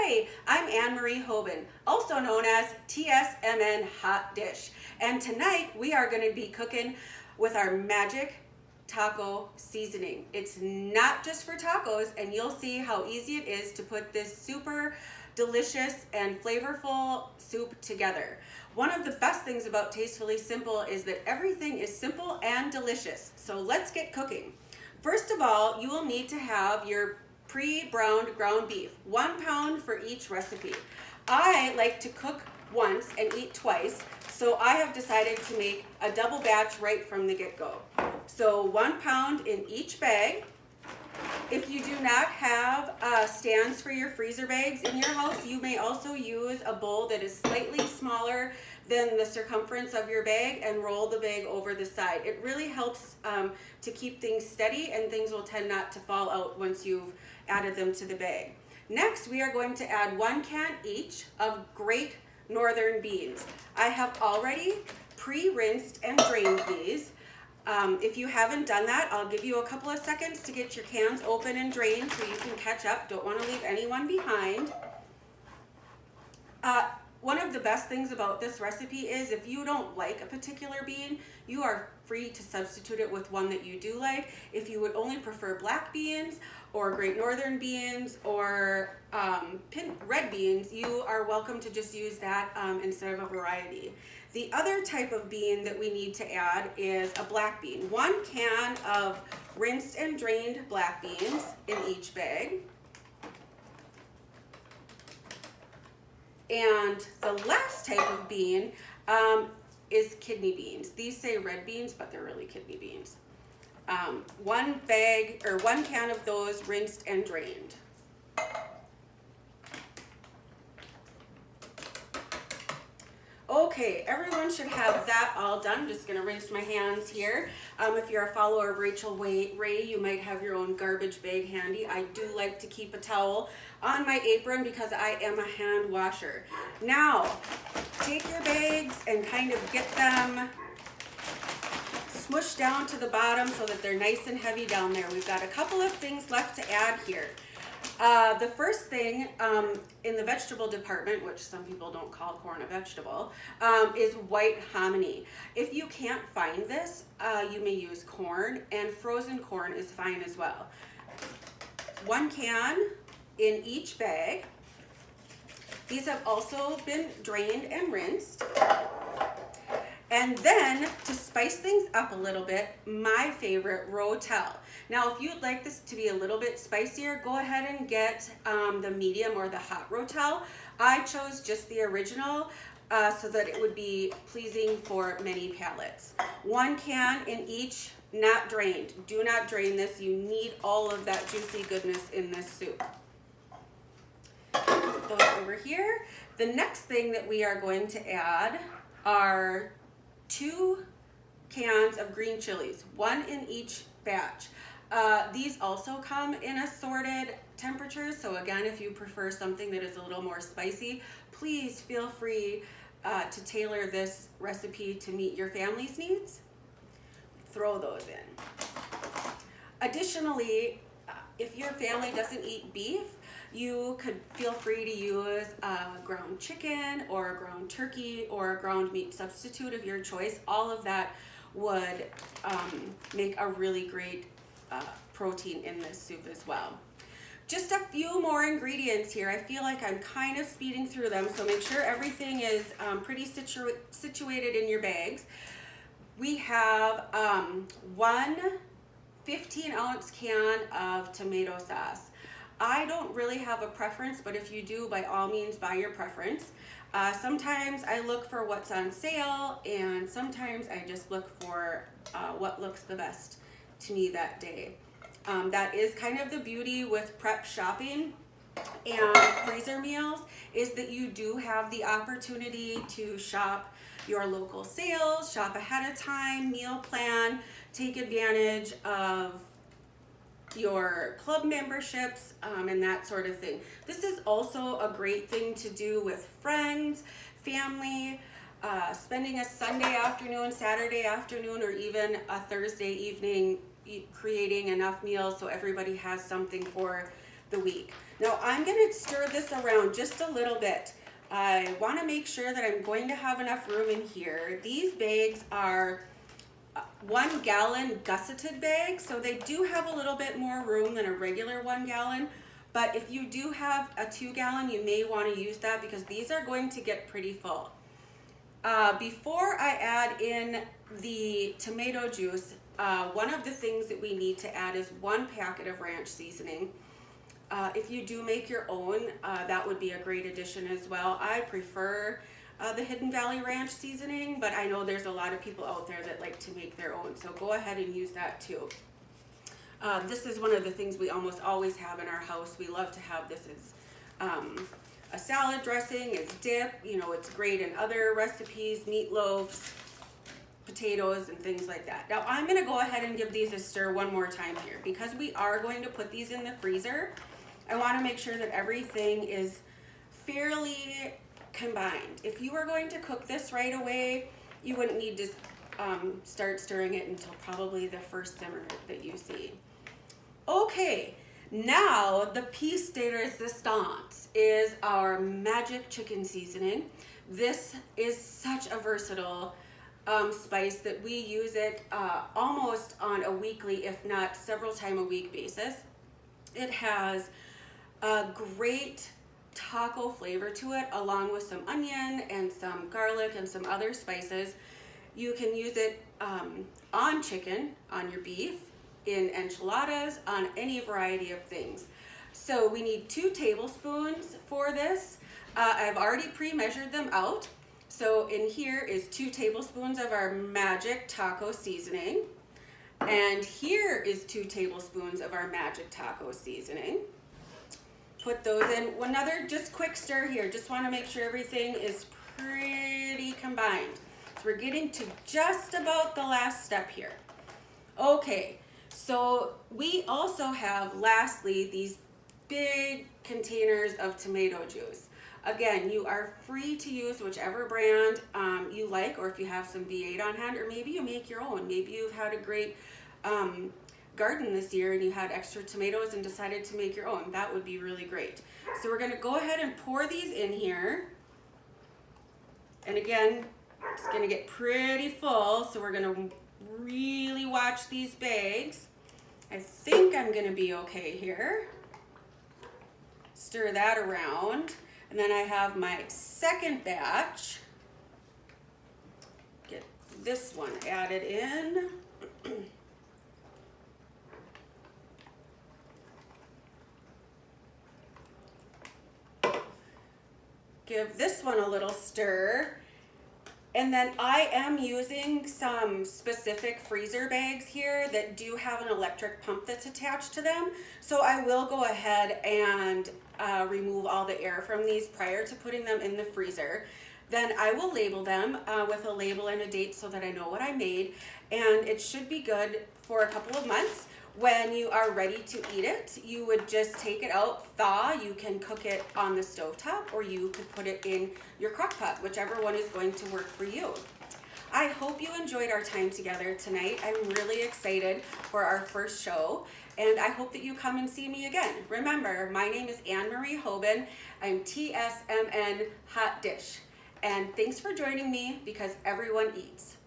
Hey, I'm Anne Marie Hoban, also known as TSMN Hot Dish. And tonight we are going to be cooking with our magic taco seasoning. It's not just for tacos, and you'll see how easy it is to put this super delicious and flavorful soup together. One of the best things about Tastefully Simple is that everything is simple and delicious. So let's get cooking. First of all, you will need to have your pre-browned ground beef, 1 pound for each recipe. I like to cook once and eat twice, so I have decided to make a double batch right from the get-go. So 1 pound in each bag. If you do not have stands for your freezer bags in your house, you may also use a bowl that is slightly smaller than the circumference of your bag and roll the bag over the side. It really helps to keep things steady, and things will tend not to fall out once you've added them to the bag. Next, we are going to add 1 can each of Great Northern beans. I have already pre-rinsed and drained these. If you haven't done that, I'll give you a couple of seconds to get your cans open and drained so you can catch up. Don't want to leave anyone behind. One of the best things about this recipe is if you don't like a particular bean, you are free to substitute it with one that you do like. If you would only prefer black beans or Great Northern beans or red beans, you are welcome to just use that instead of a variety. The other type of bean that we need to add is a black bean. 1 can of rinsed and drained black beans in each bag. And the last type of bean is kidney beans. These say red beans, but they're really kidney beans. 1 can of those rinsed and drained. Okay, everyone should have that all done. I'm just gonna rinse my hands here. If you're a follower of Rachel Ray, you might have your own garbage bag handy. I do like to keep a towel on my apron because I am a hand washer. Now, take your bags and kind of get them smushed down to the bottom so that they're nice and heavy down there. We've got a couple of things left to add here. The first thing in the vegetable department, which some people don't call corn a vegetable, is white hominy. If you can't find this, you may use corn, and frozen corn is fine as well. 1 can in each bag. These have also been drained and rinsed. And then, to spice things up a little bit, my favorite, Rotel. Now, if you'd like this to be a little bit spicier, go ahead and get the medium or the hot Rotel. I chose just the original so that it would be pleasing for many palates. 1 can in each, not drained. Do not drain this. You need all of that juicy goodness in this soup. Put those over here. The next thing that we are going to add are 2 cans of green chilies, 1 in each batch. These also come in assorted temperatures, so again, if you prefer something that is a little more spicy, please feel free to tailor this recipe to meet your family's needs. Throw those in. Additionally, if your family doesn't eat beef, you could feel free to use ground chicken or ground turkey or a ground meat substitute of your choice. All of that would make a really great protein in this soup as well. Just a few more ingredients here. I feel like I'm kind of speeding through them, so make sure everything is pretty situated in your bags. We have 1 15-ounce can of tomato sauce. I don't really have a preference, but if you do, by all means, buy your preference. Sometimes I look for what's on sale, and sometimes I just look for what looks the best to me that day. That is kind of the beauty with prep shopping and freezer meals, is that you do have the opportunity to shop your local sales, shop ahead of time, meal plan, take advantage of your club memberships and that sort of thing. This is also a great thing to do with friends, family, spending a Sunday afternoon, Saturday afternoon, or even a Thursday evening creating enough meals so everybody has something for the week. Now I'm going to stir this around just a little bit. I want to make sure that I'm going to have enough room in here. These bags are 1 gallon gusseted bags, so they do have a little bit more room than a regular 1 gallon. But if you do have a 2 gallon, you may want to use that because these are going to get pretty full. Before I add in the tomato juice, one of the things that we need to add is 1 packet of ranch seasoning. If you do make your own, that would be a great addition as well. I prefer the Hidden Valley Ranch seasoning, but I know there's a lot of people out there that like to make their own, so go ahead and use that too. This is one of the things we almost always have in our house. We love to have this as a salad dressing, it's dip, you know, it's great in other recipes, meatloaves, potatoes, and things like that. Now I'm gonna go ahead and give these a stir one more time here. Because we are going to put these in the freezer, I wanna make sure that everything is fairly combined. If you were going to cook this right away, you wouldn't need to start stirring it until probably the first simmer that you see. Okay, now the piece de resistance is our magic chicken seasoning. This is such a versatile spice that we use it almost on a weekly, if not several times a week basis. It has a great taco flavor to it, along with some onion and some garlic and some other spices. You can use it on chicken, on your beef, in enchiladas, on any variety of things. So we need 2 tablespoons for this. I've already pre-measured them out. So in here is 2 tablespoons of our magic taco seasoning. And here is 2 tablespoons of our magic taco seasoning. Put those in. Another just quick stir here. Just want to make sure everything is pretty combined. So we're getting to just about the last step here. Okay, so we also have, lastly, these big containers of tomato juice. Again, you are free to use whichever brand you like, or if you have some V8 on hand, or maybe you make your own. Maybe you've had a great garden this year and you had extra tomatoes and decided to make your own. That would be really great. So we're going to go ahead and pour these in here. And again, it's going to get pretty full, so we're going to really watch these bags. I think I'm going to be okay here. Stir that around. And then I have my second batch. Get this one added in. Give this one a little stir. And then I am using some specific freezer bags here that do have an electric pump that's attached to them. So I will go ahead and remove all the air from these prior to putting them in the freezer. Then I will label them with a label and a date so that I know what I made. And it should be good for a couple of months. When you are ready to eat it, you would just take it out, thaw. You can cook it on the stovetop, or you could put it in your crock pot, whichever one is going to work for you. I hope you enjoyed our time together tonight. I'm really excited for our first show, and I hope that you come and see me again. Remember, my name is Anne Marie Hoban. I'm TSMN Hot Dish. And thanks for joining me, because everyone eats.